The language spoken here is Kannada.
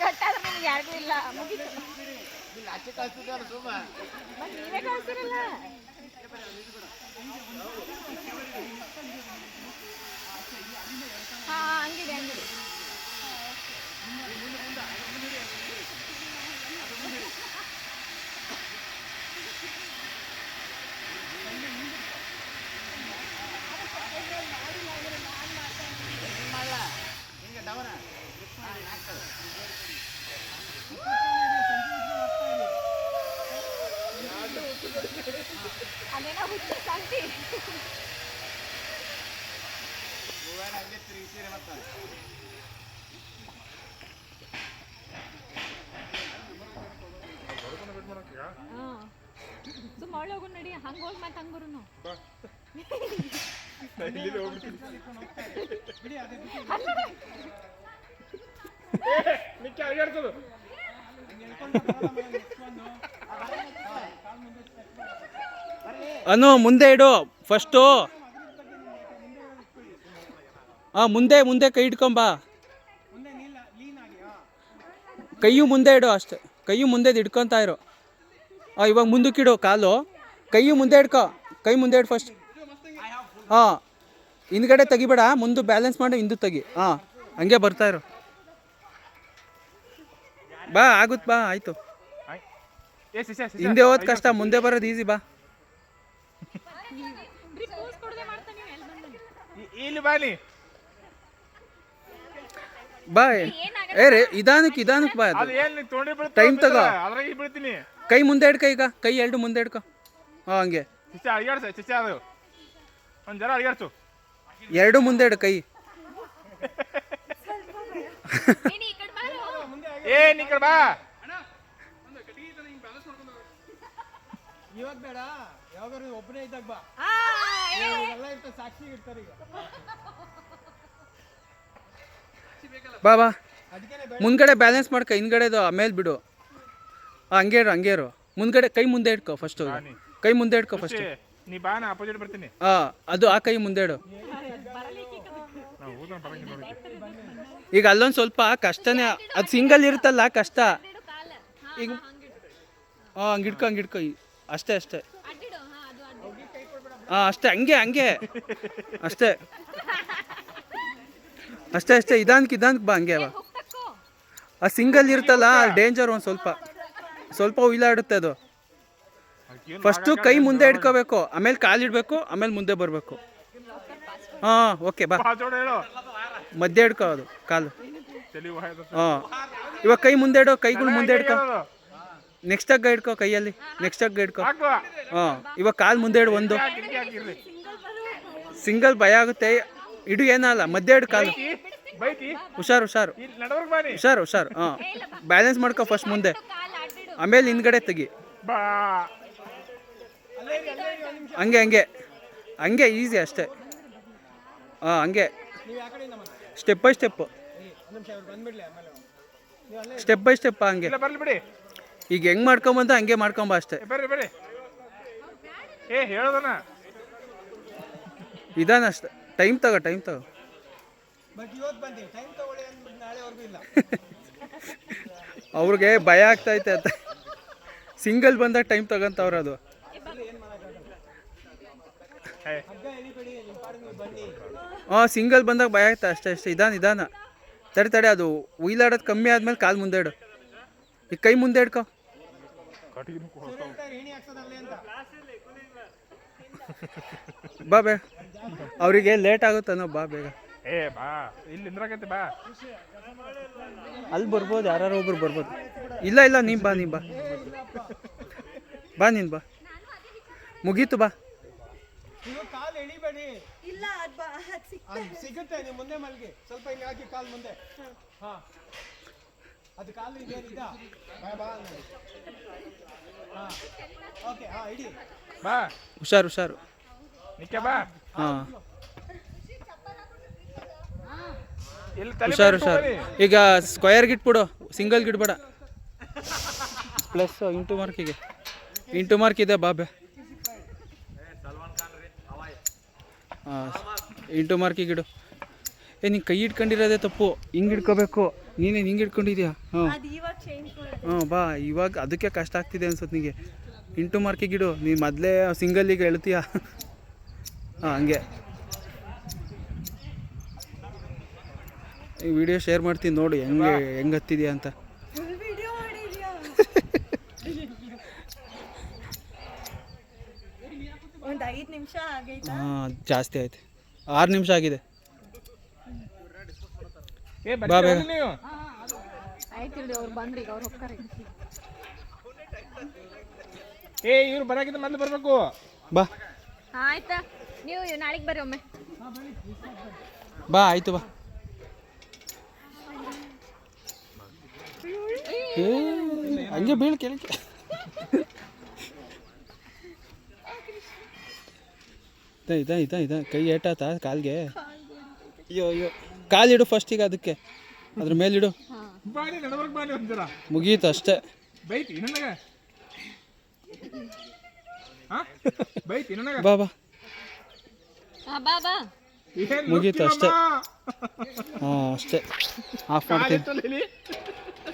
ಕಟ್ಟಾದ ನಿಮ್ಗೆ ಯಾರಿಗೂ ಇಲ್ಲ ಮುಗೀತು. ನೀವೇ ಕಳ್ಸಿರಲ್ಲ. ಹಾ ಅಂಗಡಿ ಅಂಗಡಿ ಅದೇನೋ ಹುಚ್ಚ ಶಾಂತಿ. ಸುಮ್ಮ ಒಳ್ಳೆ ಹೋಗು ನಡಿ. ಹಂಗ ಹೋಗಿ ಮತ್ತೆ ಹಂಗ್ ಬರುನು. ಅನು ಮುಂದೆ ಇಡು ಫಸ್ಟು. ಮುಂದೆ ಮುಂದೆ ಕೈ ಇಟ್ಕೊಂಬಾ. ಕೈಯು ಮುಂದೆ ಇಡು ಅಷ್ಟೆ. ಕೈಯು ಮುಂದೆ ಇಟ್ಕೊತಾ ಇರು. ಇವಾಗ ಮುಂದಕ್ಕಿಡು ಕಾಲು. ಕೈಯು ಮುಂದೆ ಇಡ್ಕೊ. ಕೈ ಮುಂದೆ ಇಡು ಫಸ್ಟ್. ಹಿಂದ್ಗಡೆ ತೆಗಿಬೇಡ. ಮುಂದೆ ಬ್ಯಾಲೆನ್ಸ್ ಮಾಡಿ ಹಿಂದೆ ತೆಗಿ. ಹಂಗೆ ಬರ್ತಾ ಇರು. ಬಾ ಆಗುತ್ತೆ ಬಾ. ಆಯಿತು. ಹಿಂದೆ ಹೋದ್ ಕಷ್ಟ, ಮುಂದೆ ಬರೋದು ಈಸಿ. ಬಾ ಬಾ. ಇದಾನಕ್ಕೆ ಬಾ. ಟೈಮ್ ತಗೋ. ಕೈ ಮುಂದೆ ಇಡ್ಕ. ಈಗ ಕೈ ಎರಡು ಮುಂದೆ ಇಡ್ಕೊ. ಹಂಗೆ ಎರಡು ಮುಂದೆ ಇಡು ಕೈ. ಇವಾಗ ಬೇಡ, ಯಾವಾಗಾರು ಒಬ್ಬನೇ ಇದ್ದಾಗ ಬಾ. ಸಾಕ್ಷಿ ಇರ್ತಾರೆ ಈಗ. ಬಾ ಬಾ. ಮುಂದ್ಗಡೆ ಬ್ಯಾಲೆನ್ಸ್ ಮಾಡ್ಕೊ. ಹಿಂದ್ಗಡೆದು ಆಮೇಲೆ ಬಿಡು. ಹಂಗೆ ಇರು ಹಂಗೆ ಇರು. ಮುಂದ್ಗಡೆ ಕೈ ಮುಂದೆ ಇಡ್ಕೊ ಫಸ್ಟು. ಕೈ ಮುಂದೆ ಇಡ್ಕೊ ಫಸ್ಟ್. ಅದು ಆ ಕೈ ಮುಂದೆ ಇಡು. ಈಗ ಅಲ್ಲೊಂದು ಸ್ವಲ್ಪ ಕಷ್ಟನೇ. ಅದು ಸಿಂಗಲ್ ಇರುತ್ತಲ್ಲ ಕಷ್ಟ. ಈಗ ಹಂಗಿಡ್ಕೊ ಹಂಗಿಡ್ಕೊ. ಅಷ್ಟೇ ಅಷ್ಟೇ. ಅಷ್ಟೇ ಹಂಗೆ ಹಂಗೆ ಅಷ್ಟೇ ಅಷ್ಟೇ ಅಷ್ಟೇ. ಇದಾನಕ್ಕೆ ಬಾ. ಹಂಗೆ ಬಾ. ಆ ಸಿಂಗಲ್ ಇರುತ್ತಲ್ಲ ಡೇಂಜರ್. ಒಂದು ಸ್ವಲ್ಪ ಉಯ್ಲಾಡುತ್ತೆ ಅದು. ಫಸ್ಟು ಕೈ ಮುಂದೆ ಇಡ್ಕೋಬೇಕು, ಆಮೇಲೆ ಕಾಲಿಡಬೇಕು, ಆಮೇಲೆ ಮುಂದೆ ಬರಬೇಕು. ಓಕೆ ಬಾ. ಮಧ್ಯೆ ಇಡ್ಕೋ ಅದು ಕಾಲು. ಇವಾಗ ಕೈ ಮುಂದೆ ಇಡೋ. ಕೈಗಳು ಮುಂದೆ ಇಡ್ಕೊ. ನೆಕ್ಸ್ಟ್ ಹಗ್ಗ ಇಡ್ಕೊ ಕೈಯಲ್ಲಿ. ನೆಕ್ಸ್ಟ್ ಹಗ್ಗ ಇಡ್ಕೊ. ಇವಾಗ ಕಾಲು ಮುಂದೆ ಇಡು. ಒಂದು ಸಿಂಗಲ್ ಭಯ ಆಗುತ್ತೆ. ಇಡು ಏನಲ್ಲ. ಮಧ್ಯೆ ಇಡು ಕಾಲು. ಹುಷಾರು ಹುಷಾರು ಹುಷಾರು ಹುಷಾರು. ಬ್ಯಾಲೆನ್ಸ್ ಮಾಡ್ಕೊ ಫಸ್ಟ್ ಮುಂದೆ, ಆಮೇಲೆ ಹಿಂದ್ಗಡೆ ತೆಗಿ. ಹಂಗೆ ಹಂಗೆ ಹಂಗೆ ಈಸಿ ಅಷ್ಟೇ. ಹಂಗೆ step by step. Step by step ಹಂಗೆ. ಈಗ ಹೆಂಗ್ ಮಾಡ್ಕೊಂಬಂತ ಹಂಗೆ ಮಾಡ್ಕೊಂಬ ಅಷ್ಟೇ. ಇದಾನ ಅಷ್ಟೆ. ಟೈಮ್ ತಗೋ. ಅವ್ರಿಗೆ ಭಯ ಆಗ್ತೈತೆ ಅಂತ ಸಿಂಗಲ್ ಬಂದಾಗ ಟೈಮ್ ತಗೊಂತವ್ರ. ಅದು ಸಿಂಗಲ್ ಬಂದಾಗ ಭಯ ಆಗ್ತಾ ಅಷ್ಟೇ ಅಷ್ಟೇ. ಇದಾನ ತಡೆ. ಅದು ಉಯ್ಲಾಡೋದು ಕಮ್ಮಿ ಆದ್ಮೇಲೆ ಕಾಲು ಮುಂದೆ ಇಡು. ಈಗ ಕೈ ಮುಂದೆ ಇಡ್ಕೊ. ಬಾ ಬೇಗ. ಅವರಿಗೆ ಲೇಟ್ ಆಗುತ್ತಾನೋ. ಬಾ ಬೇಗ. ಅಲ್ಲಿ ಬರ್ಬೋದು. ಯಾರು ಒಬ್ರು ಬರ್ಬೋದು. ಇಲ್ಲ ನೀನ್ ಬಾ. ನೀನ್ ಬಾ. ಮುಗೀತು ಬಾ. ಕಾಲು ಎಳಿಬೇಡಿ. ಸಿಗುತ್ತೆ. ನೀವು ಮುಂದೆ ಮಲ್ಗಿ. ಸ್ವಲ್ಪ ಹಿಂಗೆ ಹಾಕಿ ಕಾಲು ಮುಂದೆ. ಅದು ಕಾಲು ಇದೆ. ಓಕೆ ಇಡಿ. ಬಾ. ಹುಷಾರು. ಹುಷಾರು. ಈಗ ಸ್ಕ್ವಯರ್ ಗಿಟ್ಬಿಡು. ಸಿಂಗಲ್ ಗಿಡ್ಬೇಡ. ಪ್ಲಸ್ ಇಂಟು ಮಾರ್ಕ್ ಇದೆ. ಬಾಬೆ ಇಂಟು ಮಾರ್ಕಿಗಿಡು. ನೀನು ಕೈ ಇಟ್ಕೊಂಡಿರೋದೇ ತಪ್ಪು, ಹಿಂಗೆ ಇಟ್ಕೋಬೇಕು. ನೀನೇನು ಹಿಂಗೆ ಇಟ್ಕೊಂಡಿದ್ಯಾ? ಹಾಂ ಹಾಂ ಬಾ. ಇವಾಗ ಅದಕ್ಕೆ ಕಷ್ಟ ಆಗ್ತಿದೆ ಅನ್ಸುತ್ತೆ ನಿನಗೆ. ಇಂಟು ಮಾರ್ಕಿಗಿಡು. ನೀನು ಮೊದಲೇ ಸಿಂಗಲ್ಲಿಗೆ ಹೇಳ್ತೀಯ. ಹಾಂ ಹಂಗೆ. ಈ ವಿಡಿಯೋ ಶೇರ್ ಮಾಡ್ತೀನಿ ನೋಡಿ ಹೆಂಗೆ ಹತ್ತಿದ್ಯಾ ಅಂತ. ಒಂದು 5 ನಿಮಿಷ ಆಗೈತಾ? ಹಾಂ ಜಾಸ್ತಿ ಆಯ್ತು, 6 ನಿಮಿಷ ಆಗಿದೆ. ಬಾ ಬೇಗ. ಆಯ್ತು ಇಡಿ, ಅವ್ರು ಬಂದ್ರಿ, ಈಗ ಅವ್ರು ಹೋಗ್ತಾರೆ. ಇವ್ರು ಬರಾಕಿಂತ ಮೊದಲು ಬರ್ಬೇಕು. ಬಾ ಆಯ್ತಾ, ನೀವು ನಾಳೆಗೆ ಬರ್ರಿ ಒಮ್ಮೆ. ಬಾ ಆಯ್ತು ಬಾ. ಹಂಗೆ ಬೀಳ್ ಕೆಳಕ್ಕೆ. ಇದ ಕೈ ಏಟಾತ ಕಾಲ್ಗೆ? ಅಯ್ಯೋ ಅಯ್ಯೋ, ಕಾಲಿಡು ಫಸ್ಟಿಗೆ, ಅದಕ್ಕೆ ಅದ್ರ ಮೇಲಿಡು. ಮುಗೀತು ಅಷ್ಟೇ. ಬಾ ಬಾ, ಮುಗೀತು ಅಷ್ಟೇ. ಹಾಂ ಅಷ್ಟೇ, ಆಫ್ ಮಾಡ್ತೀನಿ.